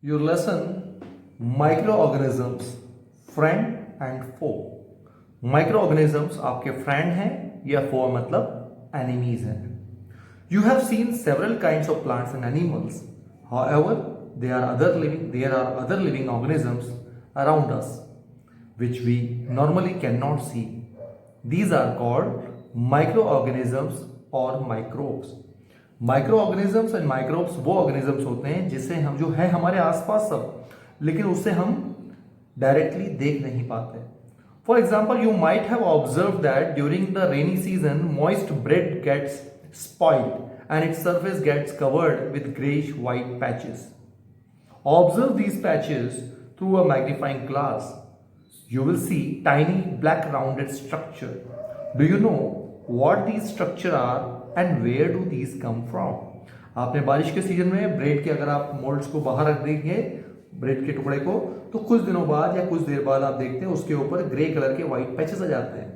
Your lesson Microorganisms Friend and Foe. Microorganisms आपके friend हैं या foe मतलब enemies हैं. You have seen several kinds of plants and animals. However, there are other living organisms around us which we normally cannot see. These are called microorganisms or microbes. Microorganisms and microbes वो organisms होते हैं जिसे हम जो है हमारे आसपास सब, लेकिन उससे हम डायरेक्टली देख नहीं पाते. For example, you might have observe that during the rainy season moist bread gets spoiled and its surface gets covered with greyish white patches. Observe these patches through a magnifying glass. You will see tiny black rounded structure. Do you know what these structure are and where do these come from? आपने बारिश के season में bread के अगर आप moulds को बाहर रख देंगे, ब्रेड के टुकड़े को, तो कुछ दिनों बाद या कुछ देर बाद आप देखते हैं उसके ऊपर ग्रे कलर के व्हाइट पैचेस आ जाते हैं.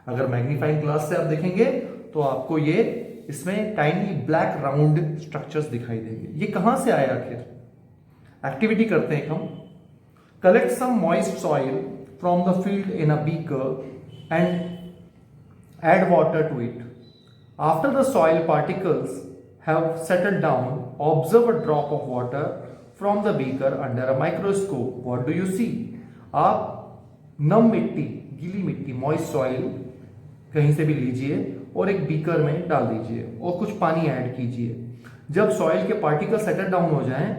अगर मैग्नीफाइंग ग्लास से आप देखेंगे तो आपको ये इसमें टाइनी ब्लैक राउंड स्ट्रक्चर्स दिखाई देंगे. ये कहां से आया आखिर? एक्टिविटी करते हैं हम. Collect some moist soil from the field in a beaker and add water to it. After the soil particles have settled down, observe a drop of water from the beaker under a microscope. What do you see? आप नम मिट्टी, गीली मिट्टी, moist soil कहीं से भी लीजिए और एक बीकर में डाल दीजिए और कुछ पानी ऐड कीजिए. जब सॉइल के पार्टिकल सेटल डाउन हो जाएं,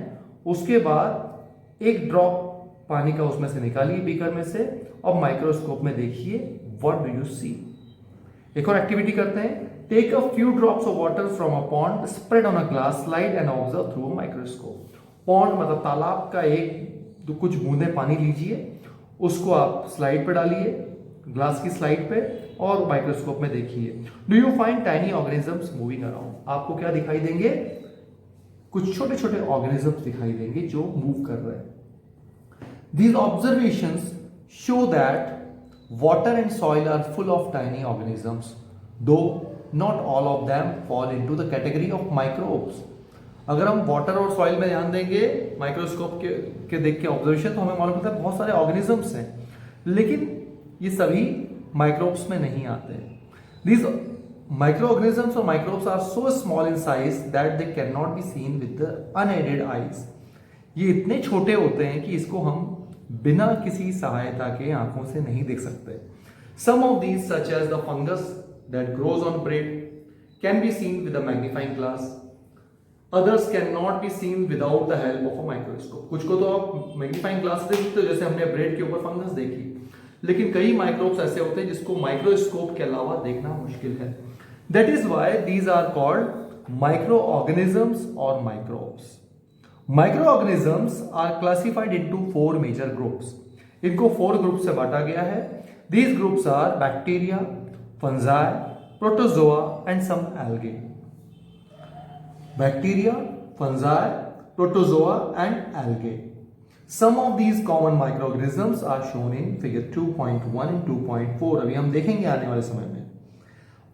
उसके बाद एक ड्रॉप पानी का उसमें से निकालिए बीकर में से और माइक्रोस्कोप में देखिए. What do you see? एक और एक्टिविटी करते हैं. Take a few drops of water from a pond, spread on a glass slide and observe through a microscope. Pond मतलब तालाब का कुछ बूंदे पानी लीजिए, उसको आप स्लाइड पे डालिए, ग्लास की स्लाइड पे, और माइक्रोस्कोप में देखिए. Do you find tiny organisms moving around? आपको क्या दिखाई देंगे? कुछ छोटे छोटे ऑर्गेनिजम्स दिखाई देंगे जो मूव कर रहे हैं. These observations show that water and soil are full of tiny organisms, though not all of them fall into the category of microbes. अगर हम वाटर और सॉइल में ध्यान देंगे माइक्रोस्कोप के देख के ऑब्जर्वेशन, तो हमें मालूम पड़ता है बहुत सारे ऑर्गेनिजम्स हैं, लेकिन ये सभी माइक्रोब्स में नहीं आते. These microorganisms or microbes are so small in size that they cannot be seen with the unaided eyes. ये इतने छोटे होते हैं कि इसको हम बिना किसी सहायता के आंखों से नहीं देख सकते. Some of these, such as the fungus that grows on bread, can be seen with a magnifying glass. Others cannot be seen without the help of a microscope. कुछ को तो आप मैग्नीफाइंग ग्लास से देखते हो, जैसे हमने ब्रेड के ऊपर फंगस देखी, लेकिन कई माइक्रोब्स ऐसे होते हैं जिसको माइक्रोस्कोप के अलावा देखना मुश्किल है. That is why these are called microorganisms or microbes. Microorganisms are classified into four major groups. इनको 4 ग्रुप से बांटा गया है. These groups are bacteria, fungi, protozoa and some algae. Bacteria, fungi, protozoa and algae. Some of these common microorganisms are shown in figure 2.1 and 2.4. अभी हम देखेंगे आने वाले समय में.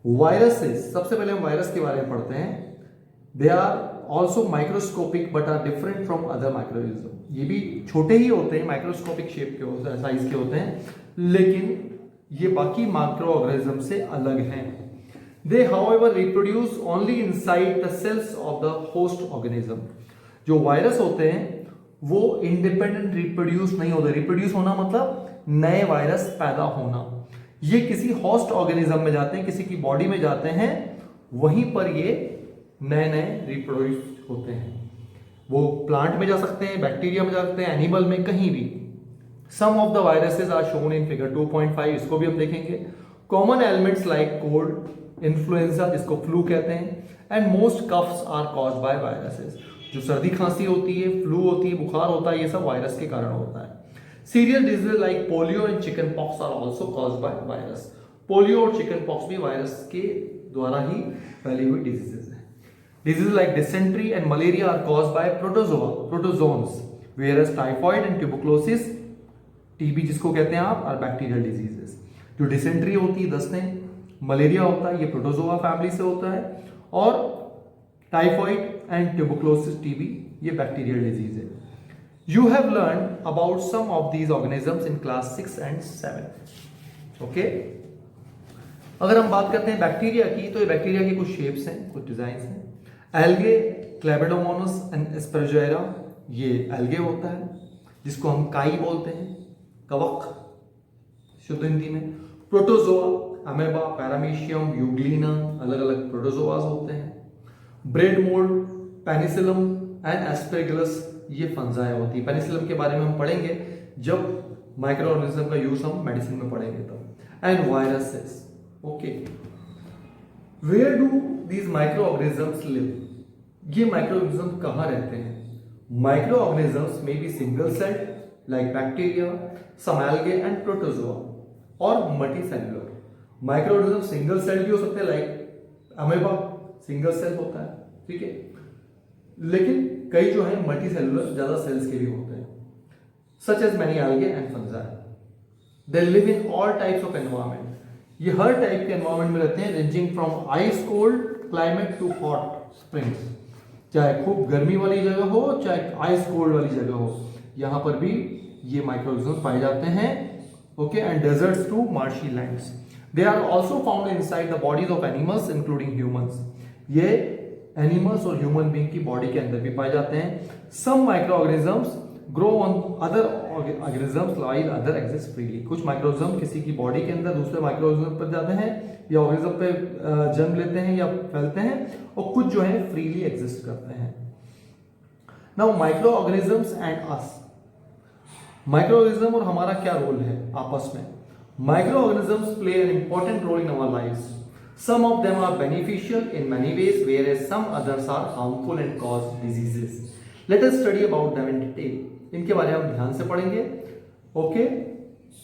वायरसेस, सबसे पहले हम वायरस के बारे में पढ़ते हैं. They are also microscopic but are different from other microorganisms. ये भी छोटे ही होते हैं, माइक्रोस्कोपिक शेप के होते हैं, साइज के होते हैं, लेकिन ये बाकी माइक्रो ऑर्गेनिज्म से अलग हैं. They however reproduce only inside the cells of the host organism. जो वायरस होते हैं वो इंडिपेंडेंट रिप्रोड्यूस नहीं होते. रिप्रोड्यूस होना मतलब नए वायरस पैदा होना. ये किसी होस्ट ऑर्गेनिज्म में जाते हैं, किसी की बॉडी में जाते हैं, वहीं पर ये नए नए रिप्रोड्यूस होते हैं. वो प्लांट में जा सकते हैं, बैक्टीरिया में जा सकते हैं, एनिमल में, कहीं भी. Some of the viruses are shown in figure 2.5. इसको भी हम देखेंगे. Common elements like cold, influenza जिसको फ्लू कहते हैं, and most coughs are caused by viruses. जो सर्दी खांसी होती है, फ्लू होती है, बुखार होता है, ये सब वायरस के कारण होता है. Serial disease like polio and chickenpox are also caused by virus. Polio और चिकन पॉक्स भी वायरस के द्वारा ही फैली हुई डिजीजेस है. Diseases like dysentery and malaria are caused by protozoans, whereas typhoid and tuberculosis, TB जिसको कहते हैं आप, are bacterial diseases. जो डिसेंट्री होती है, दस्ते, मलेरिया होता है, ये प्रोटोजोआ फैमिली से होता है, और टाइफॉइड एंड ट्यूबरकुलोसिस, TB, ये बैक्टीरियल डिजीज है. You have learned about some of these organisms in class 6 and 7. Okay, अगर हम बात करते हैं बैक्टीरिया की, तो ये बैक्टीरिया की कुछ शेप्स हैं, कुछ डिजाइन हैं. एल्गे, क्लेबिडोमोनास एंड एस्परजेरा, ये एल्गे होता है जिसको हम काई बोलते हैं, कवक शुद्ध हिंदी में. प्रोटोजोआ, अमेबा, पैरामीशियम, यूग्लिना, अलग अलग प्रोटोजोआस होते हैं. Bread mould, penicillium and Aspergillus, ये फंजाई होती है. पेनिसिलम के बारे में हम पढ़ेंगे जब माइक्रो ऑर्गेनिज्म का यूज हम मेडिसिन में पढ़ेंगे तब. And viruses. Okay, where do these micro organisms live? ये माइक्रो ऑर्गेनिज्म कहाँ रहते हैं? Micro organisms may be single celled like bacteria, some algae and protozoa, और multicellular. Micro organism single cell भी हो सकते हैं लाइक अमेबा सिंगल सेल होता है, ठीक है, लेकिन कई जो है मल्टी सेलुलर, ज्यादा सेल्स के भी होते हैं. Such as many algae and fungi. They live in all types of environment. ये हर टाइप के एनवायरमेंट में रहते हैं, ranging from ice cold climate to hot springs. चाहे खूब गर्मी वाली जगह हो, चाहे आइस कोल्ड वाली जगह हो, यहां पर भी ये माइक्रोऑर्गेनिज्म पाए जाते हैं. Okay, and deserts to marshy lands. They are also found inside the bodies of animals including humans. ये एनिमल्स और ह्यूमन बीइंग की बॉडी के अंदर भी पाए जाते हैं. Some micro organisms grow on other organisms while other exist freely. कुछ माइक्रोऑर्गेनिज्म किसी की बॉडी के अंदर दूसरे माइक्रोऑर्गेनिज्म पर जाते हैं या ऑर्गेनिज्म पे जन्म लेते हैं या फैलते हैं, और कुछ जो है फ्रीली एग्जिस्ट करते हैं. Now micro organisms and us. Micro organism और हमारा क्या रोल है आपस में? Micro organisms play an important role in our lives. Some of them are beneficial in many ways, whereas some others are harmful and cause diseases. Let us study about them in detail. इनके बारे में हम ध्यान से पढ़ेंगे. Okay,